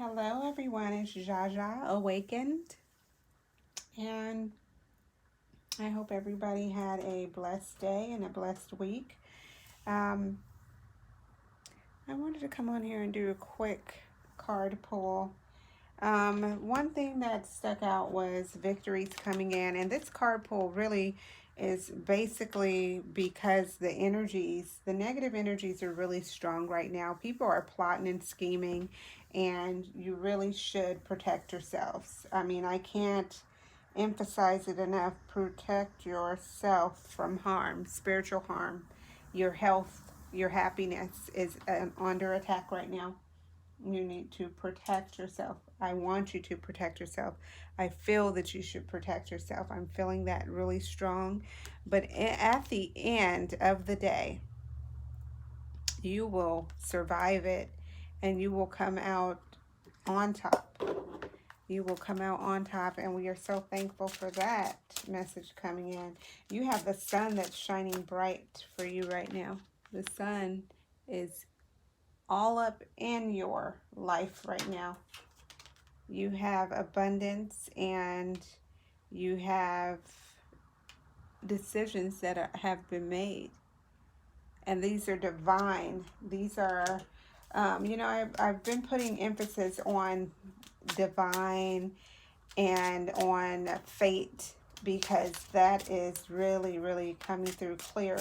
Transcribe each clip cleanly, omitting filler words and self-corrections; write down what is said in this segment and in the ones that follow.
Hello, everyone. It's Jaja Awakened, and I hope everybody had a blessed day and a blessed week. Um, I wanted to come on here and do a quick card pull. One thing that stuck out was victories coming in, and this card pull really is basically because the negative energies are really strong right now. People are plotting and scheming, and you really should protect yourselves. I mean, I can't emphasize it enough. Protect yourself from harm, spiritual harm. Your health, your happiness is under attack right now. You need to protect yourself. I want you to protect yourself. I feel that you should protect yourself. I'm feeling that really strong. But at the end of the day, you will survive it and you will come out on top. You will come out on top, and we are so thankful for that message coming in. You have the sun that's shining bright for you right now. The sun is all up in your life right now. You have abundance, and you have decisions that have been made, and these are divine. These are I've been putting emphasis on divine and on fate, because that is really, really coming through clear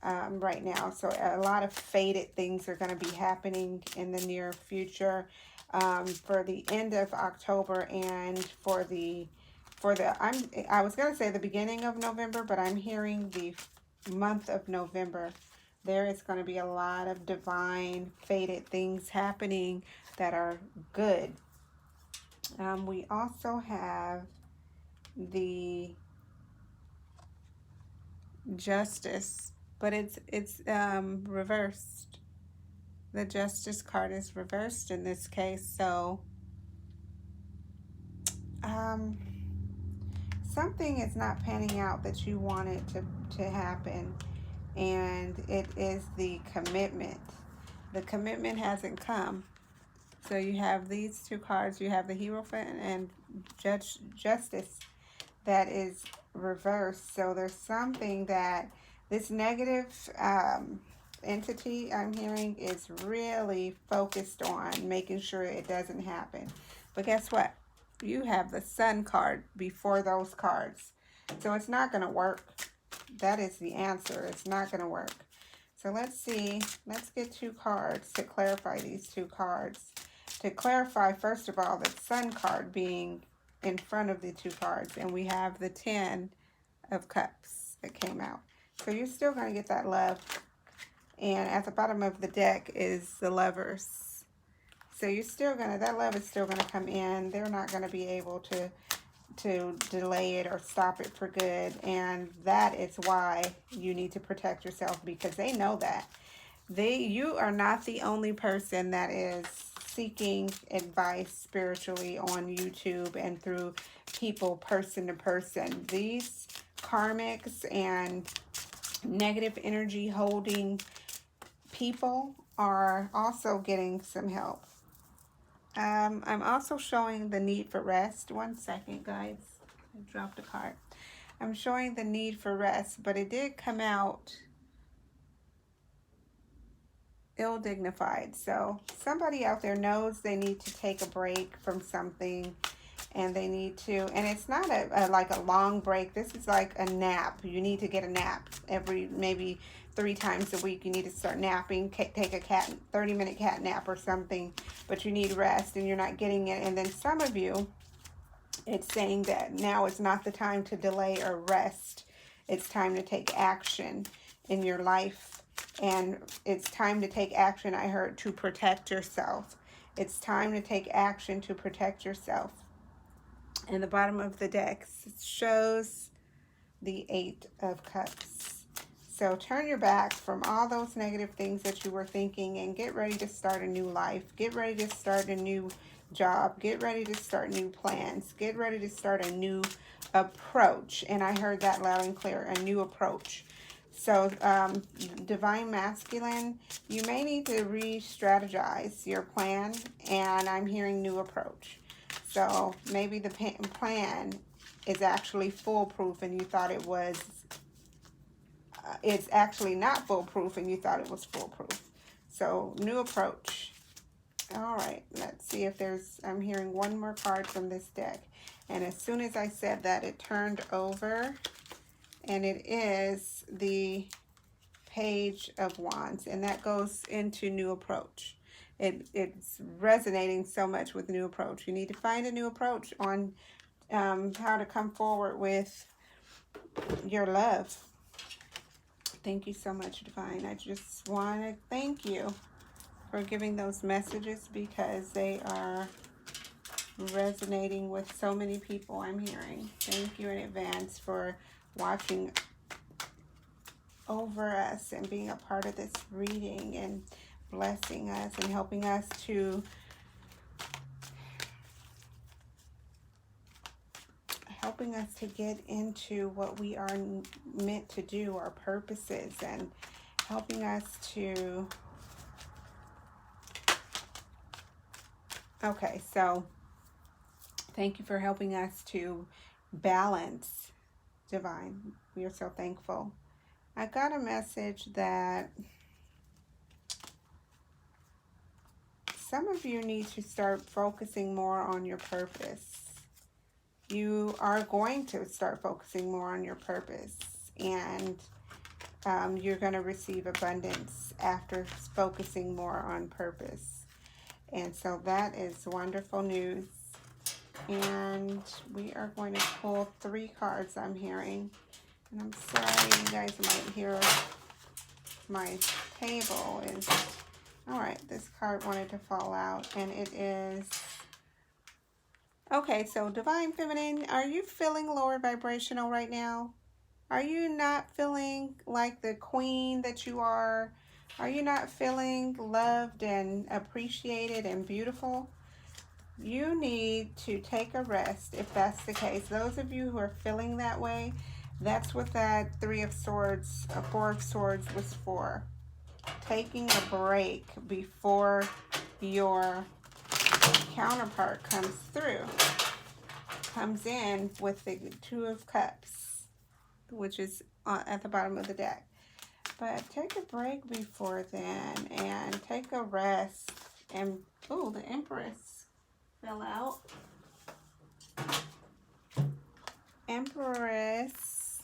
right now. So a lot of fated things are going to be happening in the near future, for the end of October, and I was going to say the beginning of November, but I'm hearing the month of November. There is going to be a lot of divine fated things happening that are good. We also have the justice, but it's reversed. The justice card is reversed in this case. So um, something is not panning out that you want it to happen, and it is the commitment. The commitment hasn't come. So you have these two cards. You have the Hierophant and Justice that is reversed. So there's something that this negative entity I'm hearing is really focused on making sure it doesn't happen. But guess what? You have the Sun card before those cards. So it's not going to work. That is the answer. It's not going to work. So let's see. Let's get two cards to clarify these two cards. To clarify, first of all, the Sun card being in front of the two cards, and we have the 10 of Cups that came out. So you're still going to get that love. And at the bottom of the deck is the Lovers. So you're still going to, that love is still going to come in. They're not going to be able to delay it or stop it for good. And that is why you need to protect yourself, because they know that. You are not the only person that is seeking advice spiritually on YouTube and through people person to person. These karmics and negative energy holding people are also getting some help. I'm also showing the need for rest. One second, guys. I dropped a card. I'm showing the need for rest, but it did come out ill-dignified. So somebody out there knows they need to take a break from something, and they need to, and it's not like a long break. This is like a nap. You need to get a nap every, maybe 3 times a week. You need to start napping, take a 30-minute cat nap or something, but you need rest and you're not getting it. And then some of you, it's saying that now is not the time to delay or rest. It's time to take action in your life. And it's time to take action, I heard, to protect yourself. It's time to take action to protect yourself. And the bottom of the deck shows the 8 of Cups. So turn your back from all those negative things that you were thinking and get ready to start a new life. Get ready to start a new job. Get ready to start new plans. Get ready to start a new approach. And I heard that loud and clear, a new approach. So, Divine Masculine, you may need to re-strategize your plan, and I'm hearing new approach. So, maybe the plan is actually foolproof and you thought it was, it's actually not foolproof and you thought it was foolproof. So, new approach. All right, let's see if there's, I'm hearing one more card from this deck. And as soon as I said that, it turned over, and it is the Page of Wands, and that goes into new approach. It's resonating so much with new approach. You need to find a new approach on how to come forward with your love. Thank you so much, Divine. I just want to thank you for giving those messages, because they are resonating with so many people, I'm hearing. Thank you in advance for watching over us and being a part of this reading and blessing us and helping us to get into what we are meant to do, our purposes, and helping us to, okay, so thank you for helping us to balance, Divine. We are so thankful. I got a message that some of you need to start focusing more on your purpose. You are going to start focusing more on your purpose, and you're going to receive abundance after focusing more on purpose. And so that is wonderful news. And we are going to pull 3 cards, I'm hearing. And I'm sorry, you guys might hear my table is, all right, this card wanted to fall out, and it is, okay, so Divine Feminine, are you feeling lower vibrational right now? Are you not feeling like the queen that you are? Are you not feeling loved and appreciated and beautiful? You need to take a rest if that's the case. Those of you who are feeling that way, that's what that 3 of Swords, 4 of Swords was for. Taking a break before your counterpart comes through. Comes in with the 2 of Cups, which is at the bottom of the deck. But take a break before then and take a rest. And, oh, the Empress fell out. Empress,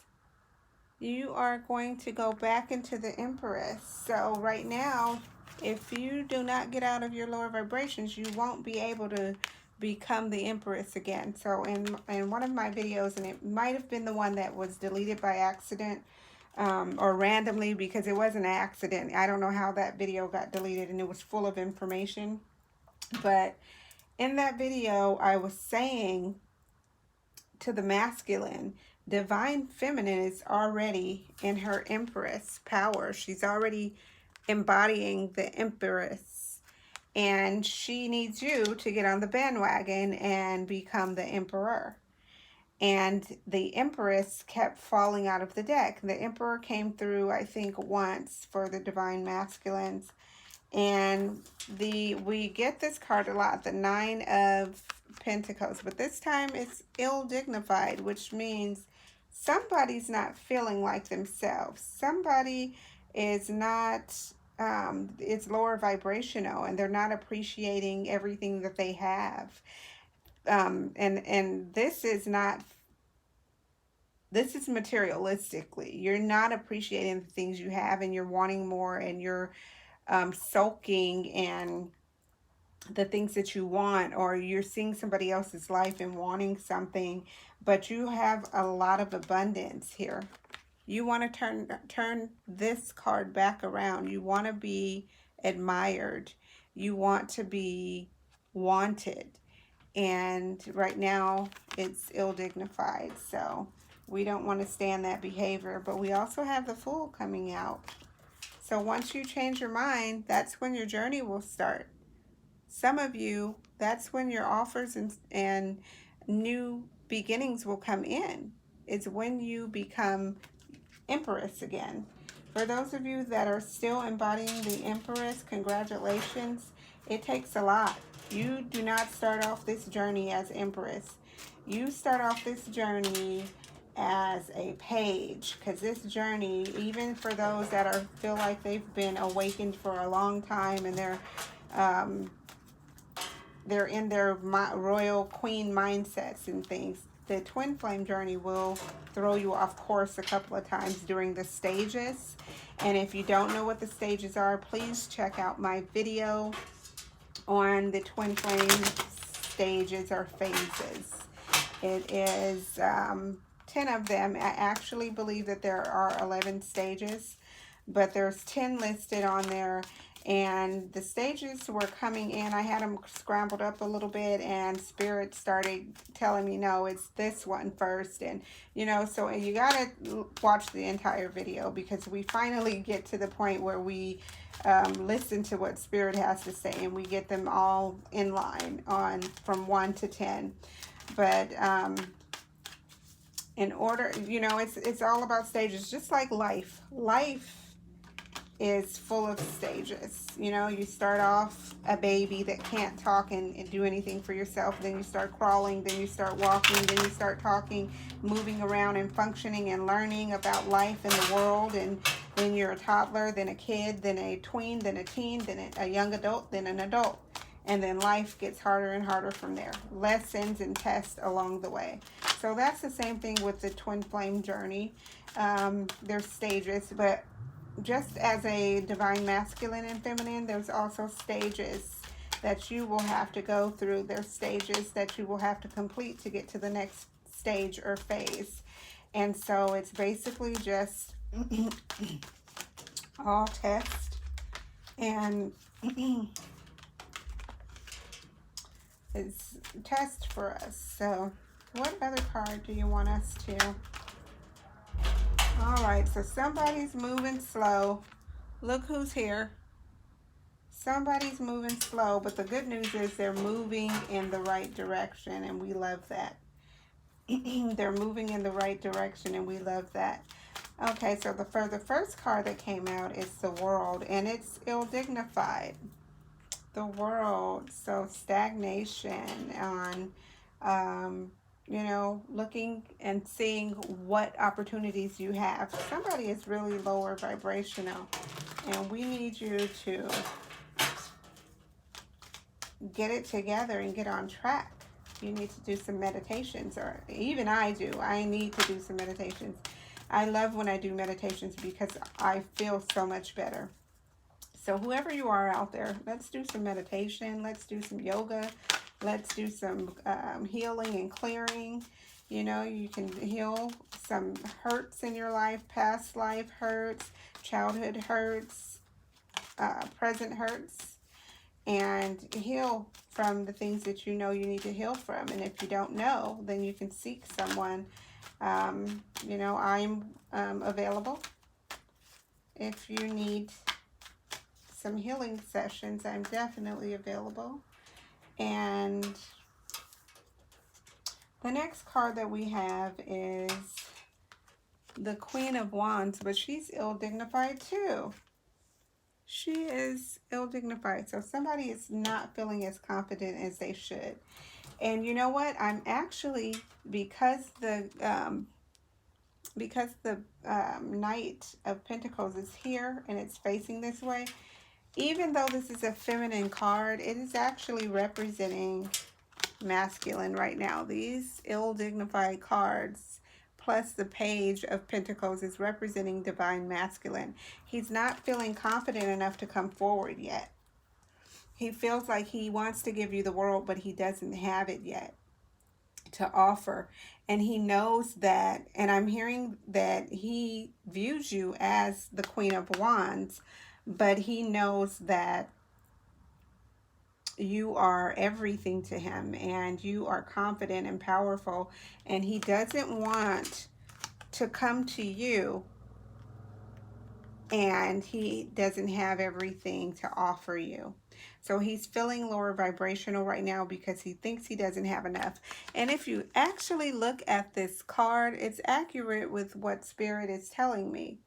you are going to go back into the Empress. So right now, if you do not get out of your lower vibrations, you won't be able to become the Empress again. So in one of my videos, and it might have been the one that was deleted by accident, or randomly, because it was an accident. I don't know how that video got deleted, and it was full of information. But in that video, I was saying to the masculine, Divine Feminine is already in her Empress power. She's already embodying the Empress, and she needs you to get on the bandwagon and become the Emperor. And the Empress kept falling out of the deck. The Emperor came through, I think, once for the Divine Masculines. And we get this card a lot, the 9 of Pentacles. But this time it's ill-dignified, which means somebody's not feeling like themselves. Somebody is not, it's lower vibrational, and they're not appreciating everything that they have. And this is not, this is materialistically. You're not appreciating the things you have, and you're wanting more, and you're sulking and the things that you want, or you're seeing somebody else's life and wanting something, but you have a lot of abundance here. You want to turn this card back around. You want to be admired. You want to be wanted. And right now it's ill-dignified, so we don't want to stand that behavior. But we also have the Fool coming out. So once you change your mind, that's when your journey will start. Some of you, that's when your offers and new beginnings will come in. It's when you become Empress again. For those of you that are still embodying the Empress, congratulations. It takes a lot. You do not start off this journey as Empress. You start off this journey as a page, because this journey, even for those that are feel like they've been awakened for a long time and um, they're in their royal queen mindsets and things, the twin flame journey will throw you off course a couple of times during the stages. And if you don't know what the stages are, please check out my video on the twin flame stages or phases. It is 10 of them. I actually believe that there are 11 stages, but there's 10 listed on there. And the stages were coming in. I had them scrambled up a little bit, and Spirit started telling me, no, it's this one first. And, you know, so you got to watch the entire video, because we finally get to the point where we listen to what Spirit has to say, and we get them all in line on from 1 to 10. But in order, you know, it's all about stages, just like life. Life is full of stages. You know, you start off a baby that can't talk and do anything for yourself. Then you start crawling. Then you start walking. Then you start talking, moving around and functioning and learning about life in the world. And then you're a toddler, then a kid, then a tween, then a teen, then a young adult, then an adult. And then life gets harder and harder from there. Lessons and tests along the way. So that's the same thing with the twin flame journey. There's stages, but just as a divine masculine and feminine, there's also stages that you will have to go through. There's stages that you will have to complete to get to the next stage or phase. And so it's basically just all test and it's test for us. So what other card do you want us to? All right, so somebody's moving slow. Look who's here. Somebody's moving slow, but the good news is they're moving in the right direction, and we love that. They're moving in the right direction, and we love that. Okay, so the first card that came out is the World, and it's ill-dignified. The World, so stagnation on, you know, looking and seeing what opportunities you have. Somebody is really lower vibrational, and we need you to get it together and get on track. You need to do some meditations, or even I do. I need to do some meditations. I love when I do meditations because I feel so much better. So whoever you are out there, let's do some meditation. Let's do some yoga. Let's do some healing and clearing. You know, you can heal some hurts in your life, past life hurts, childhood hurts, present hurts, and heal from the things that you know you need to heal from. And if you don't know, then you can seek someone. You know, I'm available. If you need some healing sessions, I'm definitely available. And the next card that we have is the Queen of Wands, but she's ill-dignified too. She is ill-dignified, so somebody is not feeling as confident as they should. And you know what? I'm actually, because the Knight of Pentacles is here and it's facing this way, even though this is a feminine card, it is actually representing masculine right now. These ill-dignified cards, plus the Page of Pentacles, is representing divine masculine. He's not feeling confident enough to come forward yet. He feels like he wants to give you the world, but he doesn't have it yet to offer. And he knows that, and I'm hearing that he views you as the Queen of Wands, but he knows that you are everything to him and you are confident and powerful, and he doesn't want to come to you and he doesn't have everything to offer you. So he's feeling lower vibrational right now because he thinks he doesn't have enough. And if you actually look at this card, it's accurate with what Spirit is telling me.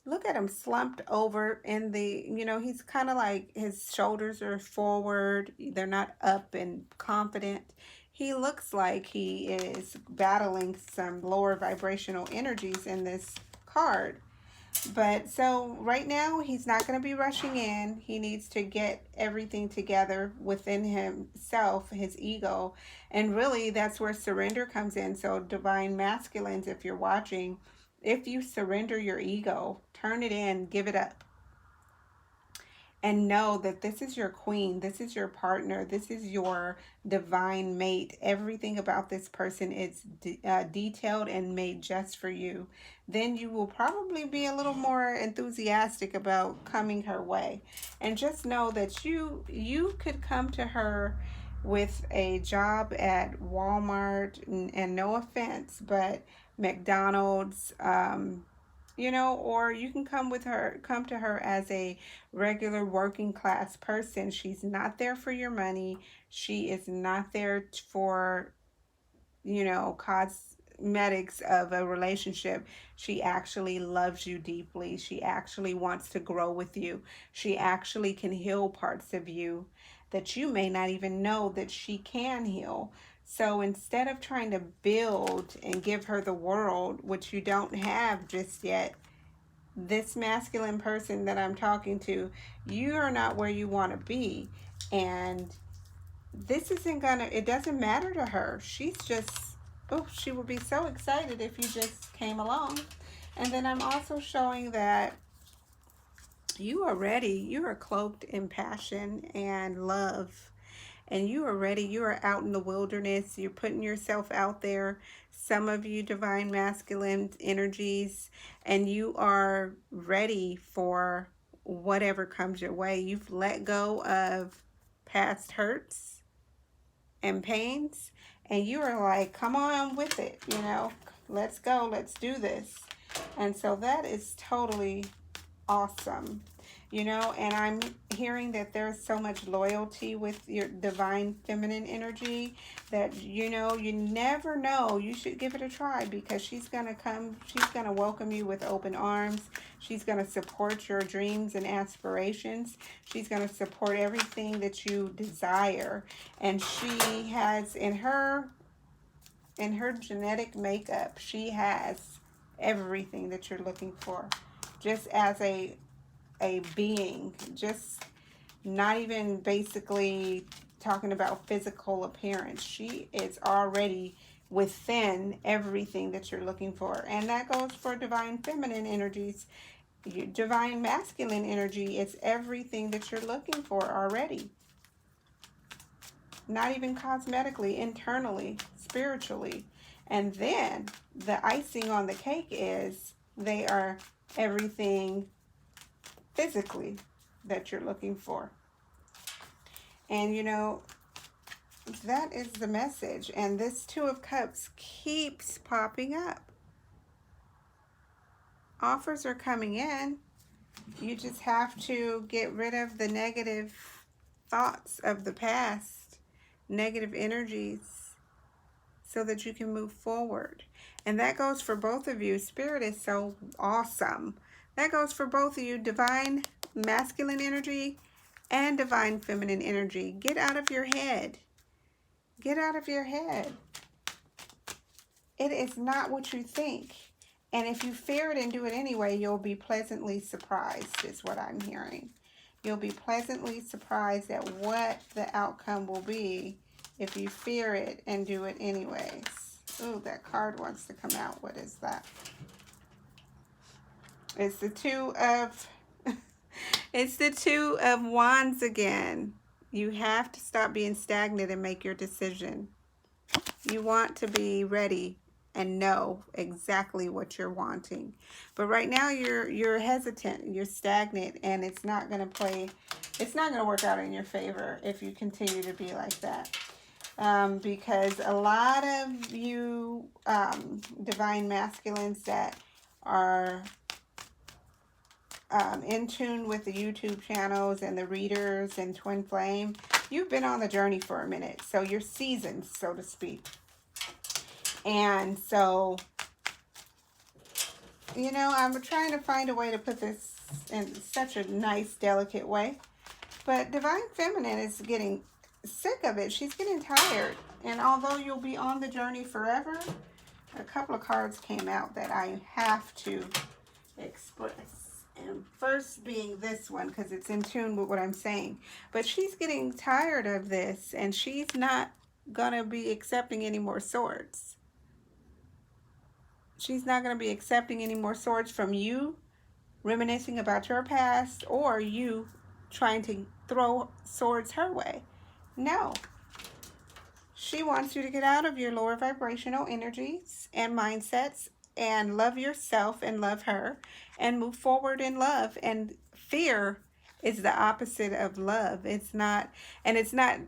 Look at him slumped over in the, he's kind of like his shoulders are forward. They're not up and confident. He looks like he is battling some lower vibrational energies in this card. But so right now, he's not going to be rushing in. He needs to get everything together within himself, his ego. And really, that's where surrender comes in. So, divine masculines, if you're watching, if you surrender your ego, turn it in, give it up, and know that this is your queen, this is your partner, this is your divine mate. Everything about this person is detailed and made just for you. Then you will probably be a little more enthusiastic about coming her way. And just know that you could come to her with a job at Walmart, and no offense, but McDonald's, or you can come to her as a regular working class person. She's not there for your money. She is not there for, cosmetics of a relationship. She actually loves you deeply. She actually wants to grow with you. She actually can heal parts of you that you may not even know that she can heal. So instead of trying to build and give her the world, which you don't have just yet, this masculine person that I'm talking to, you are not where you want to be. And this isn't gonna, it doesn't matter to her. She's just, oh, she would be so excited if you just came along. And then I'm also showing that you are ready. You are cloaked in passion and love, and you are ready. You are out in the wilderness. You're putting yourself out there. Some of you divine masculine energies, and you are ready for whatever comes your way. You've let go of past hurts and pains, and you are like, come on with it, let's go, let's do this. And so that is totally awesome. And I'm hearing that there's so much loyalty with your divine feminine energy that, you never know. You should give it a try, because she's going to welcome you with open arms. She's going to support your dreams and aspirations. She's going to support everything that you desire. And she has in her genetic makeup, she has everything that you're looking for. Just as a being, just not even basically talking about physical appearance. She is already within everything that you're looking for. And that goes for divine feminine energies. Divine masculine energy is everything that you're looking for already. Not even cosmetically, internally, spiritually. And then the icing on the cake is they are everything physically that you're looking for. And that is the message. And this Two of Cups keeps popping up. Offers are coming in. You just have to get rid of the negative thoughts of the past, negative energies, so that you can move forward. And that goes for both of you. Spirit is so awesome. That goes for both of you, divine masculine energy and divine feminine energy. Get out of your head. Get out of your head. It is not what you think. And if you fear it and do it anyway, you'll be pleasantly surprised, is what I'm hearing. You'll be pleasantly surprised at what the outcome will be if you fear it and do it anyways. Ooh, that card wants to come out. What is that? It's the Two of Wands again. You have to stop being stagnant and make your decision. You want to be ready and know exactly what you're wanting. But right now you're hesitant, you're stagnant, and it's not going to work out in your favor if you continue to be like that. Because a lot of you divine masculines that are in tune with the YouTube channels and the readers and Twin Flame, you've been on the journey for a minute. So you're seasoned, so to speak. And so You know, I'm trying to find a way to put this in such a nice, delicate way. But Divine Feminine is getting sick of it. She's getting tired. And although you'll be on the journey forever, a couple of cards came out that I have to express. And first being this one, because it's in tune with what I'm saying. But she's getting tired of this, and she's not going to be accepting any more swords. She's not going to be accepting any more swords from you, reminiscing about your past, or you trying to throw swords her way. No. She wants you to get out of your lower vibrational energies and mindsets and love yourself and love her and move forward in love. And fear is the opposite of love. It's not, and it's not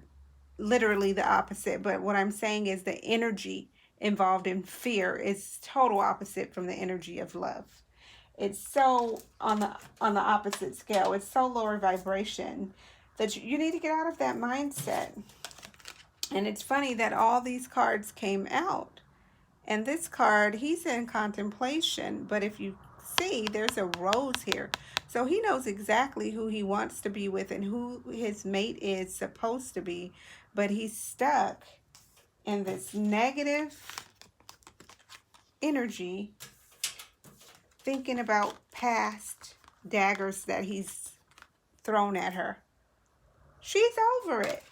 literally the opposite, but what I'm saying is the energy involved in fear is total opposite from the energy of love. It's so on the opposite scale. It's so lower vibration that you need to get out of that mindset. And it's funny that all these cards came out. And this card, he's in contemplation. But if you see, there's a rose here. So he knows exactly who he wants to be with and who his mate is supposed to be. But he's stuck in this negative energy, thinking about past daggers that he's thrown at her. She's over it.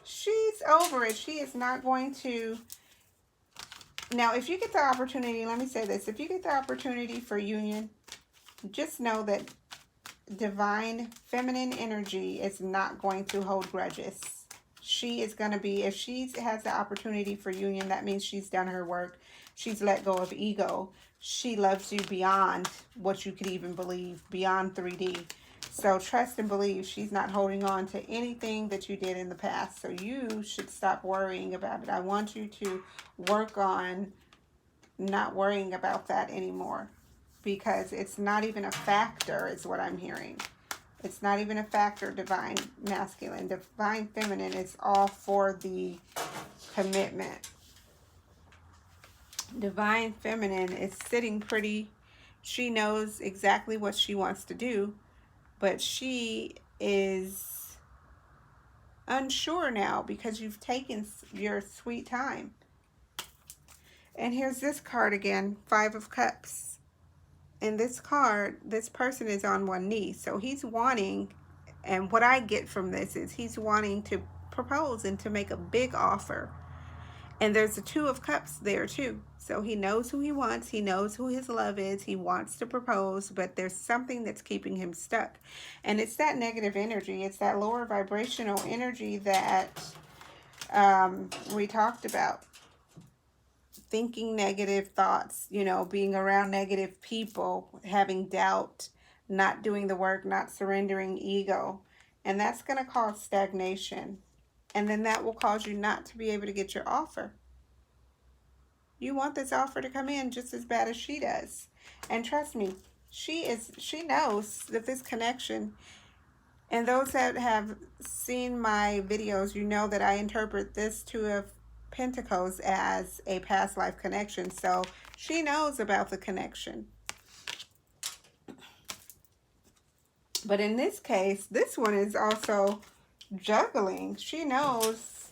She's over it. She is not going to. Now, if you get the opportunity, let me say this. If you get the opportunity for union, just know that Divine Feminine energy is not going to hold grudges. She is going to be, if she has the opportunity for union, that means she's done her work. She's let go of ego. She loves you beyond what you could even believe, beyond 3D. So trust and believe she's not holding on to anything that you did in the past. So you should stop worrying about it. I want you to work on not worrying about that anymore, because it's not even a factor is what I'm hearing. It's not even a factor, Divine Masculine. Divine Feminine is all for the commitment. Divine Feminine is sitting pretty. She knows exactly what she wants to do, but she is unsure now because you've taken your sweet time. And here's this card again, Five of Cups. In this card, this person is on one knee. So he's wanting, and what I get from this is he's wanting to propose and to make a big offer. And there's the Two of Cups there too. So he knows who he wants. He knows who his love is. He wants to propose, but there's something that's keeping him stuck. And it's that negative energy. It's that lower vibrational energy that we talked about. Thinking negative thoughts, you know, being around negative people, having doubt, not doing the work, not surrendering ego. And that's going to cause stagnation. And then that will cause you not to be able to get your offer. You want this offer to come in just as bad as she does. And trust me, she knows that this connection, and those that have seen my videos, you know that I interpret this Two of Pentacles as a past life connection. So she knows about the connection. But in this case, this one is also juggling. She knows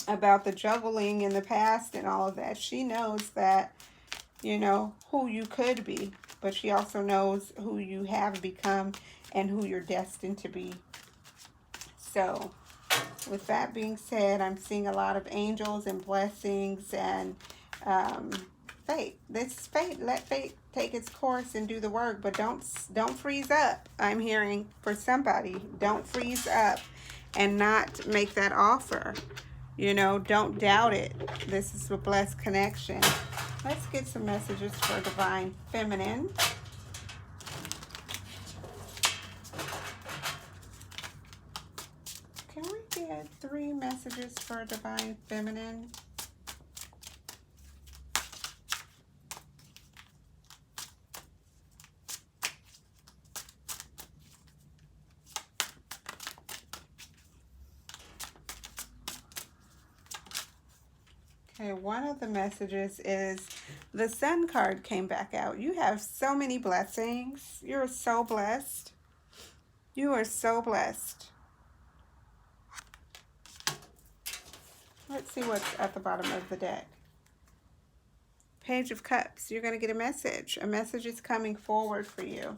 about the juggling in the past and all of that. She knows that, you know, who you could be, but she also knows who you have become and who you're destined to be. So with that being said, I'm seeing a lot of angels and blessings and fate. This is fate. Let fate take its course and do the work, but don't freeze up. I'm hearing for somebody, don't freeze up and not make that offer. You know, don't doubt it. This is a blessed connection. Let's get some messages for Divine Feminine. Can we get 3 messages for Divine Feminine? Okay, one of the messages is the Sun card came back out. You have so many blessings. You're so blessed. You are so blessed. Let's see what's at the bottom of the deck. Page of Cups. You're going to get a message. A message is coming forward for you.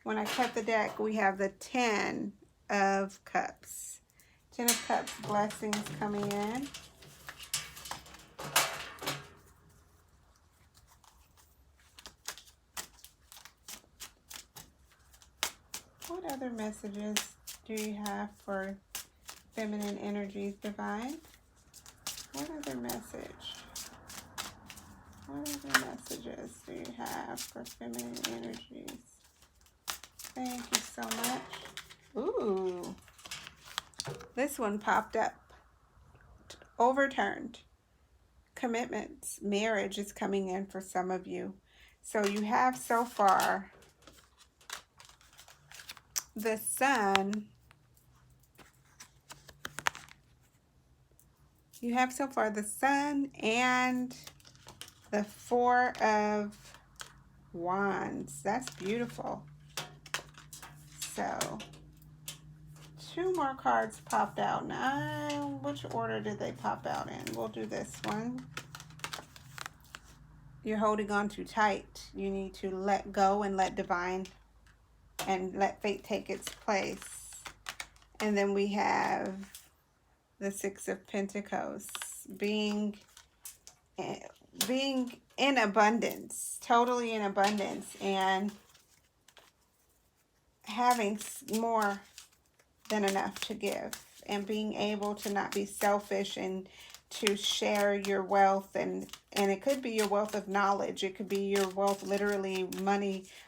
When I cut the deck, we have the 10 of Cups. 10 of Cups, blessings coming in. What other messages do you have for feminine energies, Divine? What other message? What other messages do you have for feminine energies? Thank you so much. Ooh. This one popped up. Overturned. Commitments. Marriage is coming in for some of you. So you have so far the Sun. You have so far the Sun and the 4 of Wands. That's beautiful. So, 2 more cards popped out. Now, which order did they pop out in? We'll do this one. You're holding on too tight. You need to let go and let divine and let fate take its place. And then we have the 6 of Pentacles, being in abundance, totally in abundance, and having more than enough to give, and being able to not be selfish and to share your wealth, and it could be your wealth of knowledge, it could be your wealth literally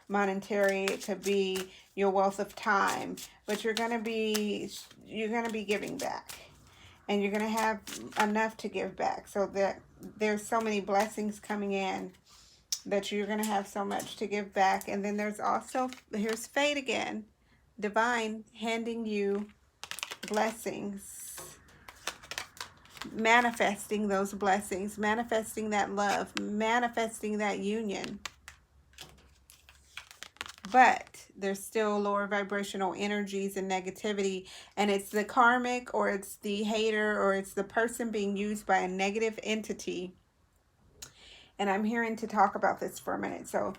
monetary, it could be your wealth of time, but you're going to be giving back, and you're going to have enough to give back, so that there's so many blessings coming in that you're going to have so much to give back. And then there's also, here's fate again, divine handing you blessings, manifesting those blessings, manifesting that love, manifesting that union. But there's still lower vibrational energies and negativity, and it's the karmic, or it's the hater, or it's the person being used by a negative entity. And I'm hearing to talk about this for a minute. So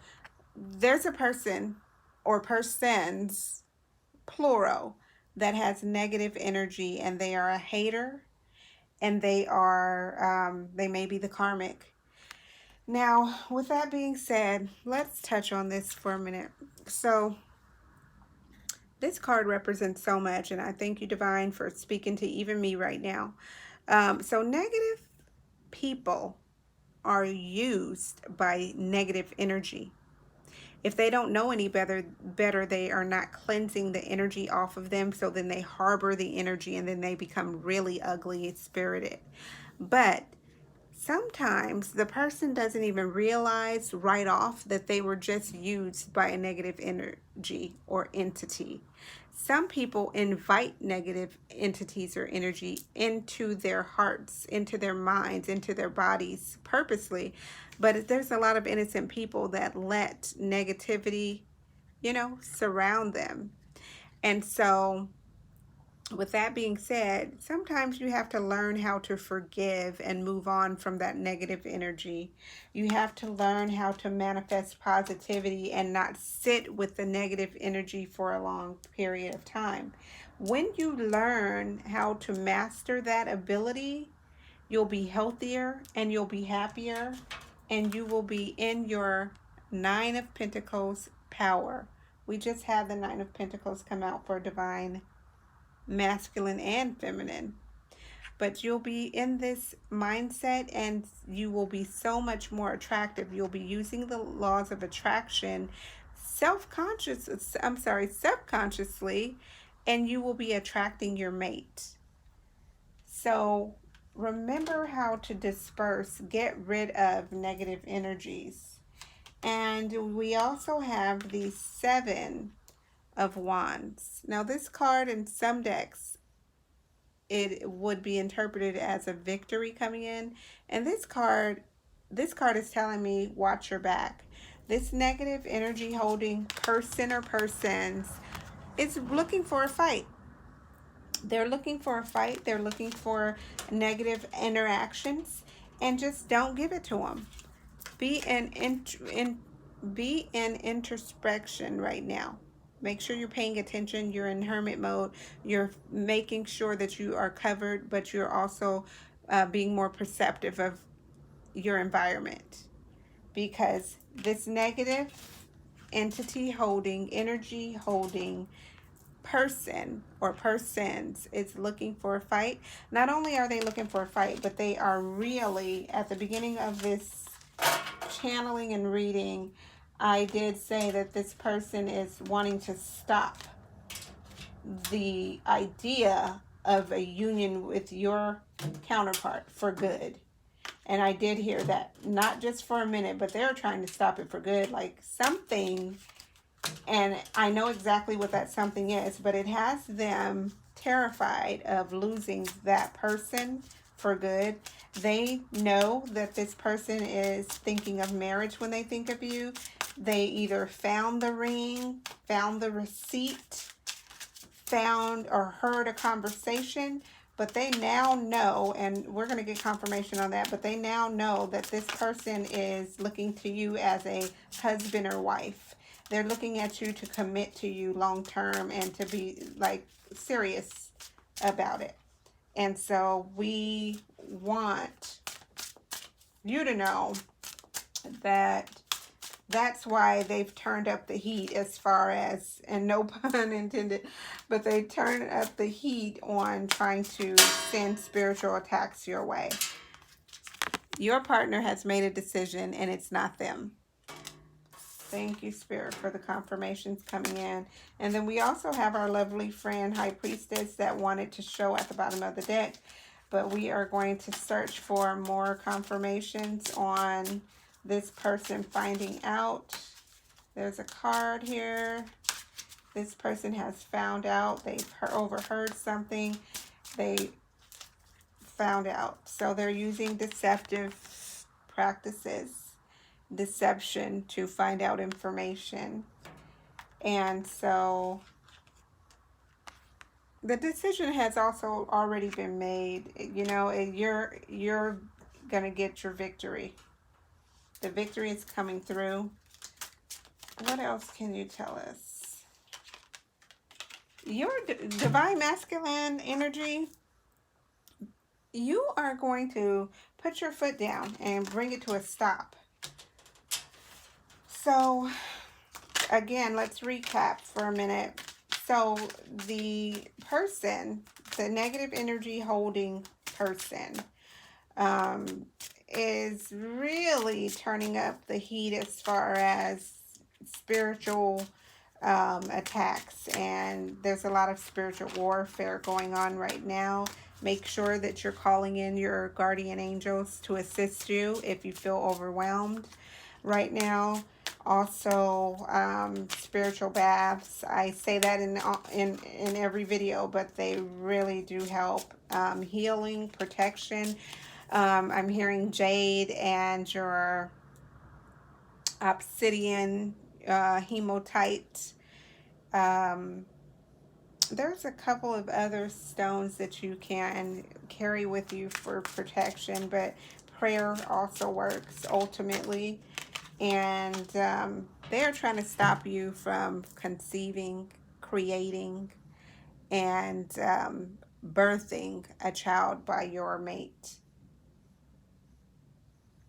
there's a person or persons, plural, that has negative energy, and they are a hater, and they may be the karmic. Now, with that being said, let's touch on this for a minute. So this card represents so much, and I thank you, Divine, for speaking to even me right now. So negative people are used by negative energy. If they don't know any better, they are not cleansing the energy off of them, so then they harbor the energy, and then they become really ugly spirited. But sometimes the person doesn't even realize right off that they were just used by a negative energy or entity. Some people invite negative entities or energy into their hearts, into their minds, into their bodies purposely. But there's a lot of innocent people that let negativity, surround them. And so, with that being said, sometimes you have to learn how to forgive and move on from that negative energy. You have to learn how to manifest positivity and not sit with the negative energy for a long period of time. When you learn how to master that ability, you'll be healthier and you'll be happier, and you will be in your 9 of Pentacles power. We just had the 9 of Pentacles come out for divine masculine and feminine, but you'll be in this mindset, and you will be so much more attractive. You'll be using the laws of attraction subconsciously, and you will be attracting your mate. So remember how to disperse, get rid of negative energies. And we also have the 7 of Wands. Now this card in some decks it would be interpreted as a victory coming in. And this card is telling me watch your back. This negative energy holding person or persons is looking for a fight. They're looking for a fight. They're looking for negative interactions, and just don't give it to them. Be be in introspection right now. Make sure you're paying attention. You're in hermit mode. You're making sure that you are covered, but you're also being more perceptive of your environment, because this negative entity holding, energy holding person or persons is looking for a fight. Not only are they looking for a fight, but they are really, at the beginning of this channeling and reading, I did say that this person is wanting to stop the idea of a union with your counterpart for good. And I did hear that, not just for a minute, but they're trying to stop it for good, like something. And I know exactly what that something is, but it has them terrified of losing that person for good. They know that this person is thinking of marriage when they think of you. They either found the ring, found the receipt, found or heard a conversation, but they now know, and we're going to get confirmation on that, but they now know that this person is looking to you as a husband or wife. They're looking at you to commit to you long term and to be like serious about it. And so we want you to know that that's why they've turned up the heat, as far as, and no pun intended, but they turn up the heat on trying to send spiritual attacks your way. Your partner has made a decision, and it's not them. Thank you, Spirit, for the confirmations coming in. And then we also have our lovely friend, High Priestess, that wanted to show at the bottom of the deck. But we are going to search for more confirmations on this person finding out. There's a card here. This person has found out. They've overheard something. They found out. So they're using deceptive practices, deception, to find out information. And so the decision has also already been made. You know, you're going to get your victory. The victory is coming through. What else can you tell us? Your divine masculine energy, you are going to put your foot down and bring it to a stop. So, again, let's recap for a minute. So, the person, the negative energy holding person, is really turning up the heat as far as spiritual attacks, and there's a lot of spiritual warfare going on right now. Make sure that you're calling in your guardian angels to assist you if you feel overwhelmed right now. Also, spiritual baths. I say that in every video, but they really do help. Healing, protection. I'm hearing jade and your obsidian, hematite. There's a couple of other stones that you can carry with you for protection, but prayer also works ultimately. And they're trying to stop you from conceiving, creating, and birthing a child by your mate.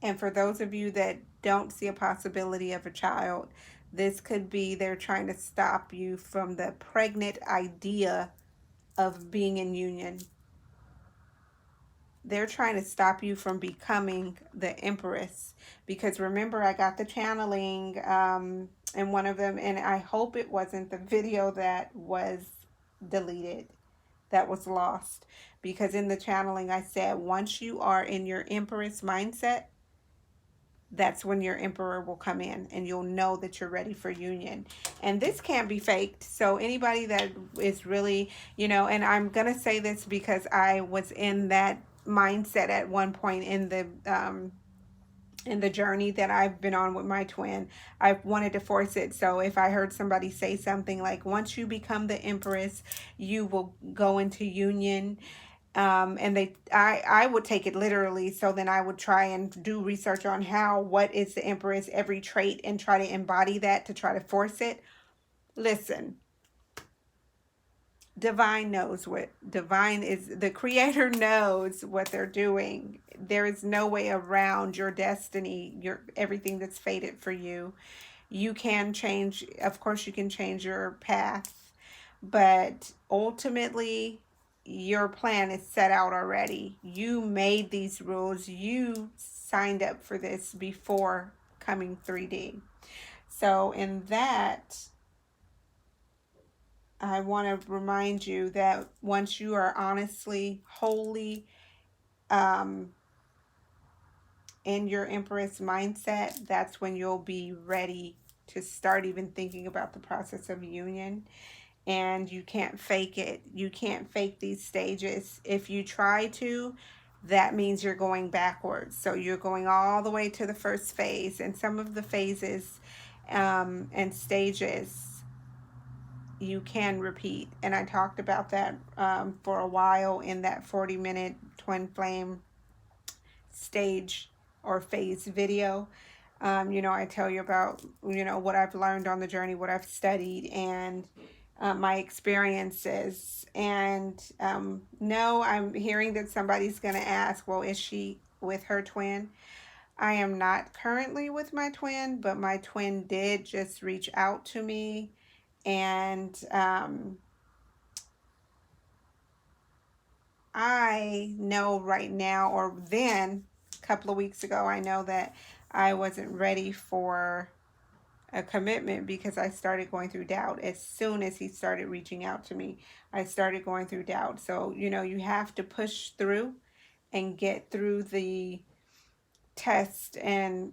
And for those of you that don't see a possibility of a child, this could be they're trying to stop you from the pregnant idea of being in union. They're trying to stop you from becoming the empress. Because remember, I got the channeling in one of them, and I hope it wasn't the video that was deleted, that was lost. Because in the channeling, I said, once you are in your empress mindset, that's when your emperor will come in, and you'll know that you're ready for union. And this can't be faked. So anybody that is really, and I'm going to say this because I was in that mindset at one point in the journey that I've been on with my twin. I wanted to force it. So if I heard somebody say something like, once you become the empress, you will go into union, and I would take it literally. So then I would try and do research on what is the empress, every trait, and try to embody that to try to force it. Listen, the creator knows what they're doing. There is no way around your destiny, your everything that's fated for you. You can change, of course you can change your path, but ultimately your plan is set out already. You made these rules, you signed up for this before coming 3D. So in that, I want to remind you that once you are honestly, wholly in your Empress mindset, that's when you'll be ready to start even thinking about the process of union. And you can't fake it. You can't fake these stages. If you try to, that means you're going backwards. So you're going all the way to the first phase. And some of the phases and stages you can repeat. And I talked about that for a while in that 40-minute twin flame stage or phase video. I tell you about, what I've learned on the journey, what I've studied, and my experiences. And no, I'm hearing that somebody's going to ask, well, is she with her twin? I am not currently with my twin, but my twin did just reach out to me. And I know right now, or then a couple of weeks ago, I know that I wasn't ready for a commitment because I started going through doubt. As soon as he started reaching out to me, I started going through doubt. So, you have to push through and get through the test. And,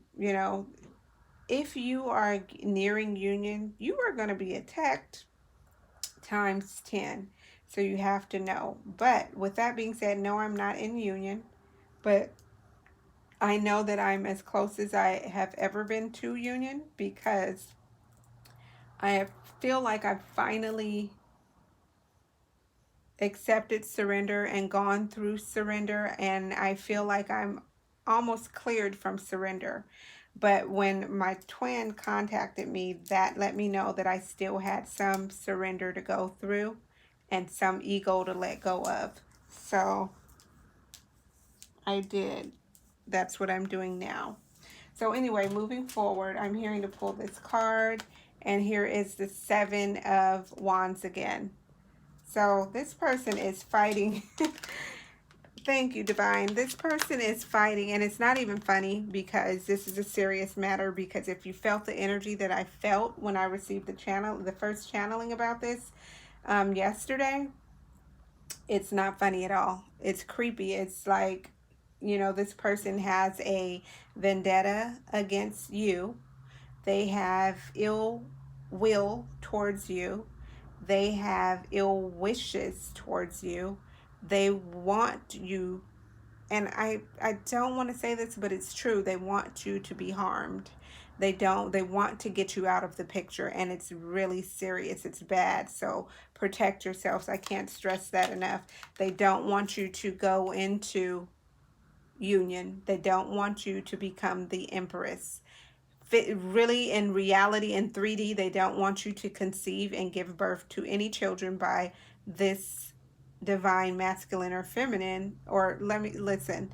if you are nearing union, you are going to be attacked times 10. So you have to know. But with that being said, no, I'm not in union. But I know that I'm as close as I have ever been to union because feel like I've finally accepted surrender and gone through surrender, and I feel like I'm almost cleared from surrender. But when my twin contacted me, that let me know that I still had some surrender to go through and some ego to let go of. So I did. That's what I'm doing now. So anyway, moving forward, I'm hearing to pull this card, and here is the 7 of Wands again. So this person is fighting. Thank you, Divine. This person is fighting, and it's not even funny because this is a serious matter. Because if you felt the energy that I felt when I received the first channeling about this yesterday, it's not funny at all. It's creepy. It's like, this person has a vendetta against you. They have ill will towards you. They have ill wishes towards you. They want you, and I don't want to say this, but it's true. They want you to be harmed. They want to get you out of the picture, and it's really serious. It's bad. So protect yourselves. I can't stress that enough. They don't want you to go into union. They don't want you to become the empress. Really, in reality, in 3D, they don't want you to conceive and give birth to any children by this divine masculine or feminine. Or listen,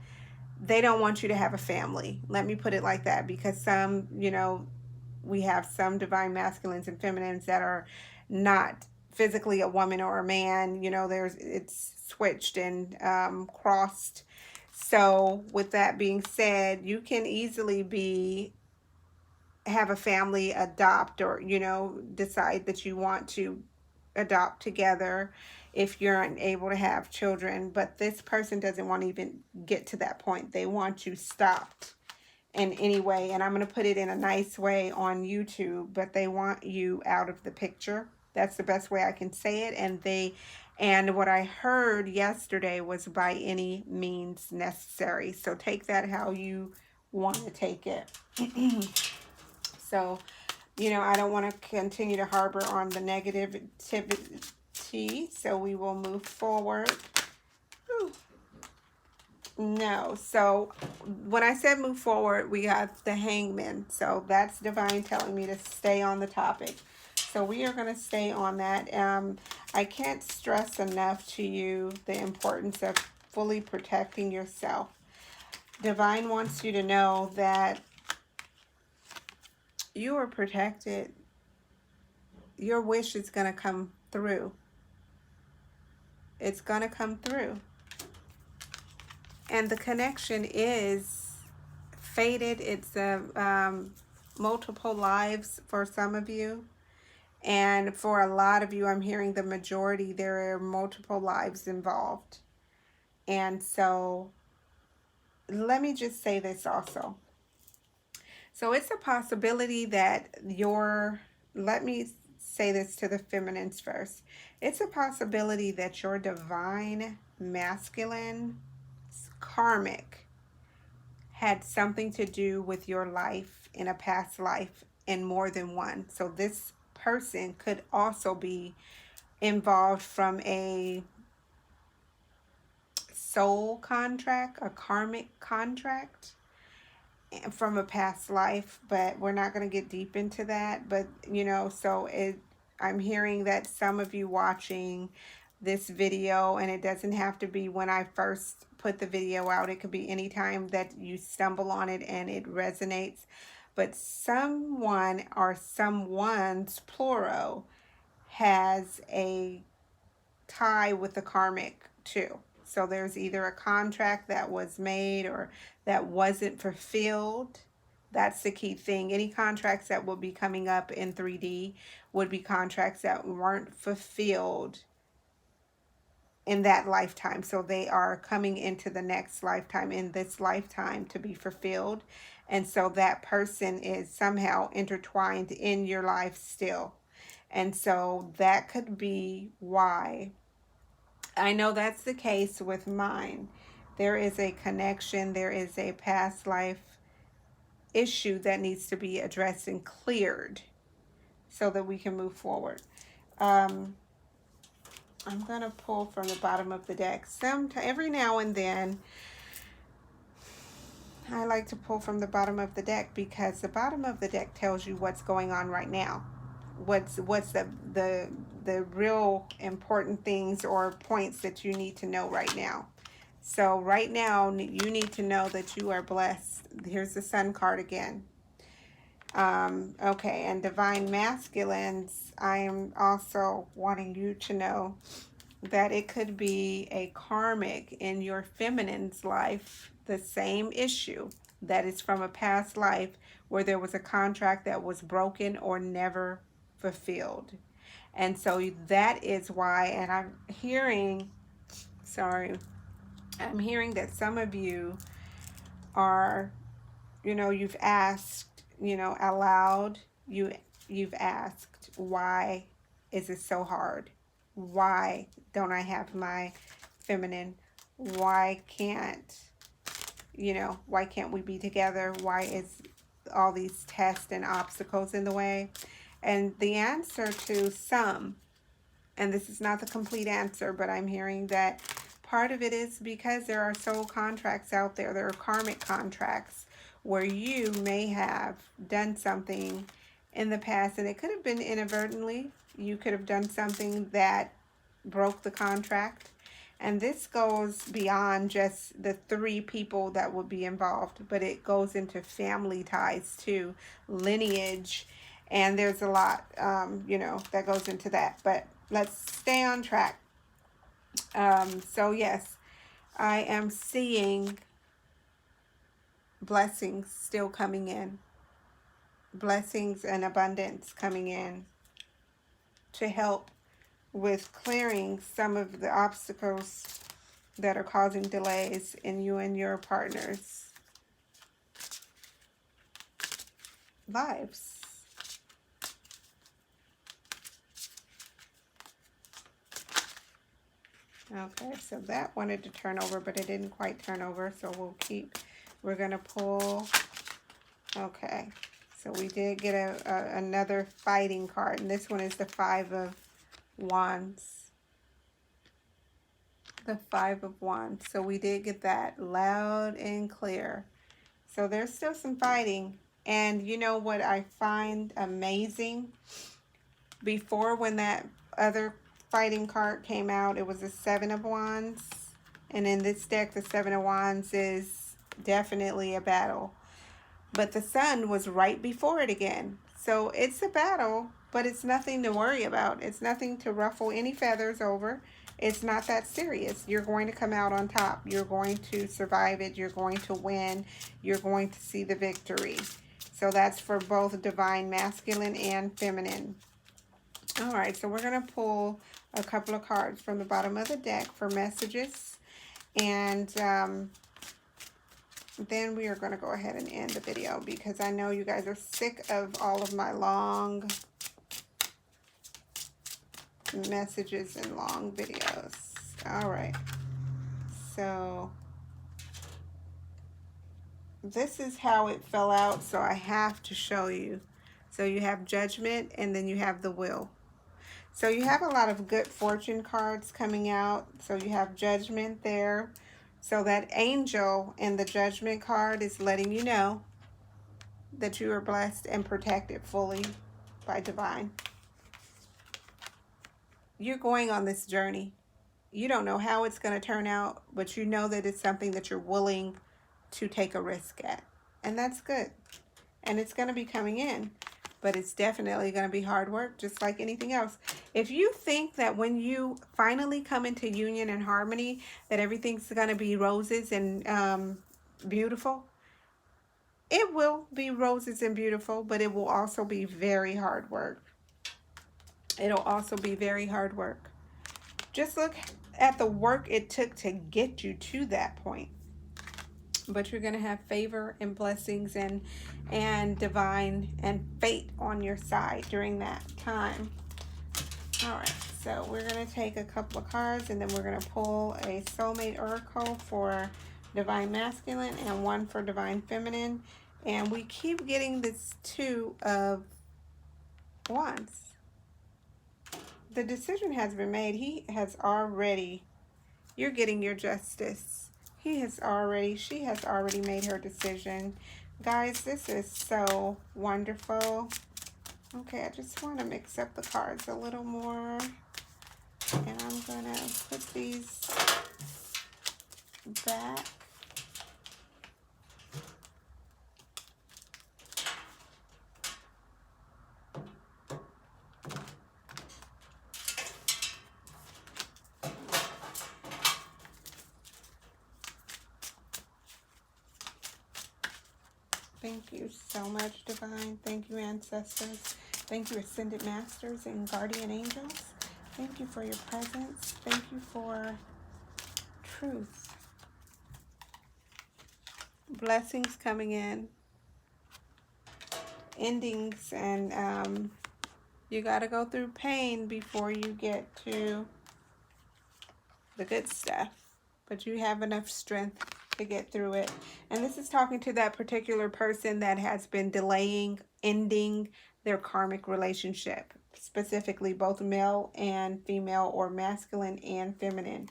they don't want you to have a family. Let me put it like that, because some, we have some divine masculines and feminines that are not physically a woman or a man. It's switched and crossed. So with that being said, you can easily have a family, adopt, or decide that you want to adopt together if you're unable to have children. But this person doesn't want to even get to that point. They want you stopped. in any way. And I'm going to put it in a nice way on YouTube, but they want you out of the picture. That's the best way I can say it. And what I heard yesterday was by any means necessary. So take that how you want to take it. So, I don't want to continue to harbor on the negativity. So we will move forward. Whew. No. So when I said move forward, we got the Hangman. So that's divine telling me to stay on the topic. So we are going to stay on that. I can't stress enough to you the importance of fully protecting yourself. Divine wants you to know that you are protected. Your wish is going to come through. It's going to come through. And the connection is fated. It's multiple lives for some of you. And for a lot of you, I'm hearing the majority, there are multiple lives involved. And so let me just say this also. So it's a possibility that let me say this to the feminines first. It's a possibility that your divine masculine karmic had something to do with your life in a past life in more than one. So this person could also be involved from a soul contract, a karmic contract from a past life, but we're not going to get deep into that. But I'm hearing that some of you watching this video, and it doesn't have to be when I first put the video out, it could be anytime that you stumble on it and it resonates, but someone or someone's plural has a tie with the karmic too. So there's either a contract that was made or that wasn't fulfilled. That's the key thing. Any contracts that will be coming up in 3D would be contracts that weren't fulfilled in that lifetime. So they are coming into the next lifetime, in this lifetime, to be fulfilled. And so that person is somehow intertwined in your life still. And so that could be why. I know that's the case with mine. There is a connection. There is a past life issue that needs to be addressed and cleared so that we can move forward. I'm going to pull from the bottom of the deck. Every now and then, I like to pull from the bottom of the deck because the bottom of the deck tells you what's going on right now. What's the real important things or points that you need to know right now. So right now, you need to know that you are blessed. Here's the Sun card again. Okay, and Divine Masculines, I am also wanting you to know that it could be a karmic in your feminine's life, the same issue that is from a past life where there was a contract that was broken or never fulfilled. And so that is why, and I'm hearing that some of you are, you've asked, out loud, you've asked, why is it so hard? Why don't I have my feminine? Why can't we be together? Why is all these tests and obstacles in the way? And the answer to some, and this is not the complete answer, but I'm hearing that part of it is because there are soul contracts out there. There are karmic contracts where you may have done something in the past, and it could have been inadvertently. You could have done something that broke the contract. And this goes beyond just the 3 people that would be involved, but it goes into family ties too, lineage, and there's a lot, that goes into that. But let's stay on track. So yes, I am seeing blessings still coming in. Blessings and abundance coming in to help with clearing some of the obstacles that are causing delays in you and your partners. lives. Okay, so that wanted to turn over, but it didn't quite turn over, so we're going to pull. Okay, so we did get another fighting card, and this one is the Five of Wands. The Five of Wands. So we did get that loud and clear. So there's still some fighting. And you know what I find amazing? Before, when that other fighting card came out, it was the Seven of Wands. And in this deck, the Seven of Wands is definitely a battle. But the Sun was right before it again. So it's a battle, but it's nothing to worry about. It's nothing to ruffle any feathers over. It's not that serious. You're going to come out on top. You're going to survive it. You're going to win. You're going to see the victory. So that's for both divine masculine and feminine. All right, so we're going to pull a couple of cards from the bottom of the deck for messages. And then we are going to go ahead and end the video because I know you guys are sick of all of my long messages and long videos. All right, so this is how it fell out, so I have to show you. So you have Judgment, and then you have the Will. So you have a lot of good fortune cards coming out. So you have Judgment there. So that angel in the Judgment card is letting you know that you are blessed and protected fully by divine. You're going on this journey. You don't know how it's going to turn out, but you know that it's something that you're willing to take a risk at. And that's good. And it's going to be coming in. But it's definitely going to be hard work, just like anything else. If you think that when you finally come into union and harmony, that everything's going to be roses and beautiful, it will be roses and beautiful, but it will also be very hard work. It'll also be very hard work. Just look at the work it took to get you to that point. But you're going to have favor and blessings and divine and fate on your side during that time. All right, so we're going to take a couple of cards, and then we're going to pull a soulmate oracle for divine masculine and one for divine feminine. And we keep getting this Two of Wands. The decision has been made. He has already, you're getting your justice. She has already made her decision. Guys, this is so wonderful. Okay, I just want to mix up the cards a little more. And I'm going to put these back. Thank you so much, Divine. Thank you, Ancestors. Thank you, Ascended Masters and Guardian Angels. Thank you for your presence. Thank you for truth. Blessings coming in. Endings, and you got to go through pain before you get to the good stuff. But you have enough strength to get through it. And this is talking to that particular person that has been delaying ending their karmic relationship, specifically both male and female, or masculine and feminine.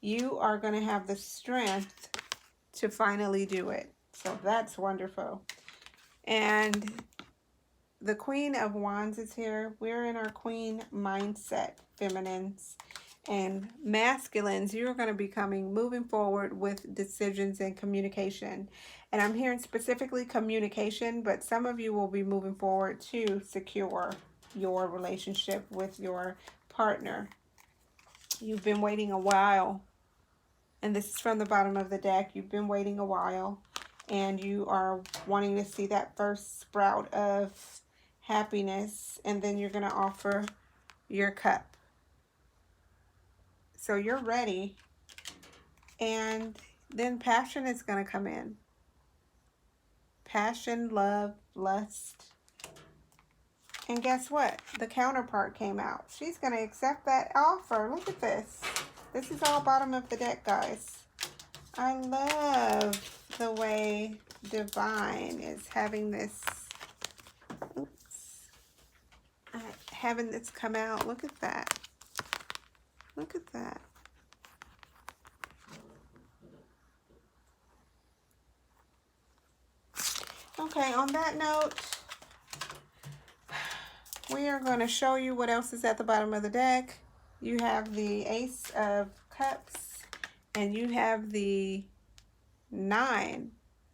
You are going to have the strength to finally do it. So that's wonderful. And the Queen of Wands is here. We're in our queen mindset, feminines. And masculines, you're going to be moving forward with decisions and communication. And I'm hearing specifically communication, but some of you will be moving forward to secure your relationship with your partner. You've been waiting a while. And this is from the bottom of the deck. You've been waiting a while. And you are wanting to see that first sprout of happiness. And then you're going to offer your cup. So you're ready, and then passion is going to come in. Passion, love, lust, And guess what? The counterpart came out. She's going to accept that offer. Look at this. This is all bottom of the deck, guys. I love the way Divine is having this, having this come out. Look at that. Look at that. Okay, on that note, we are going to show you what else is at the bottom of the deck. You have the Ace of Cups, and you have the Nine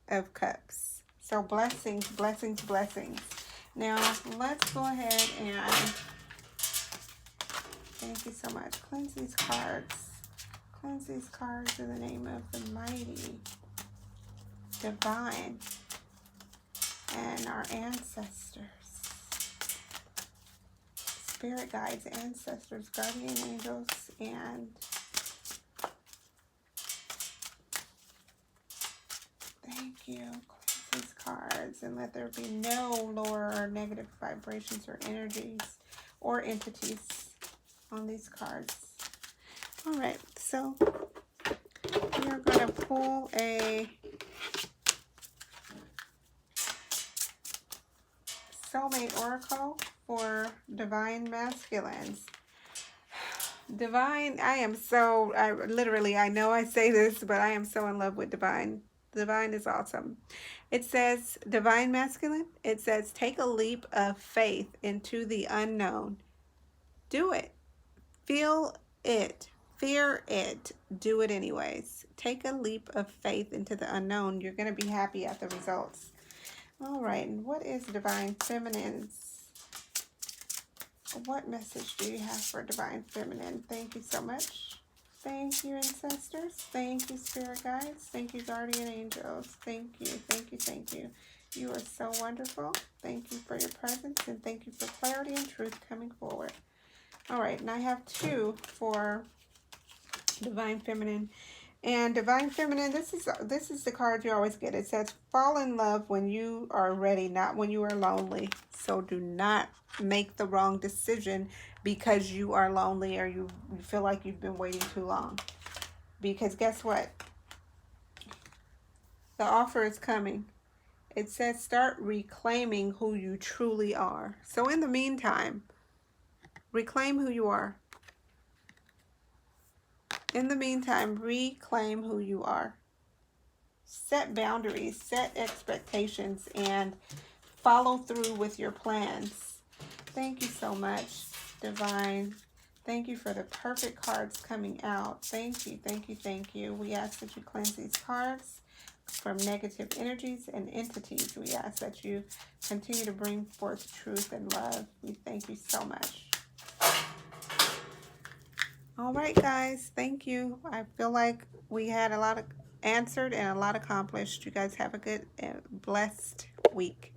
of Cups. So blessings, blessings, blessings. Now, let's go ahead and, thank you so much, cleanse these cards. Cleanse these cards in the name of the mighty, Divine, and our ancestors. Spirit guides, ancestors, guardian angels, and thank you. Cleanse these cards and let there be no lower or negative vibrations or energies or entities on these cards. All right, so we are going to pull a soulmate oracle for Divine Masculines. Divine, I know I say this, but I am so in love with Divine. Divine is awesome. It says, Divine Masculine, it says, take a leap of faith into the unknown. Do it. Feel it. Fear it. Do it anyways. Take a leap of faith into the unknown. You're going to be happy at the results. All right, and what is Divine Feminine's? What message do you have for Divine Feminine? Thank you so much. Thank you, ancestors. Thank you, spirit guides. Thank you, guardian angels. Thank you, thank you, thank you. You are so wonderful. Thank you for your presence, and thank you for clarity and truth coming forward. All right, and I have two for Divine Feminine. And Divine Feminine, this is the card you always get. It says, fall in love when you are ready, not when you are lonely. So do not make the wrong decision because you are lonely or you feel like you've been waiting too long. Because guess what? The offer is coming. It says start reclaiming who you truly are. So in the meantime, reclaim who you are. In the meantime, reclaim who you are. Set boundaries, set expectations, and follow through with your plans. Thank you so much, Divine. Thank you for the perfect cards coming out. Thank you, thank you, thank you. We ask that you cleanse these cards from negative energies and entities. We ask that you continue to bring forth truth and love. We thank you so much. All right, guys, thank you. I feel like we had a lot of answered and a lot accomplished. You guys have a good and blessed week.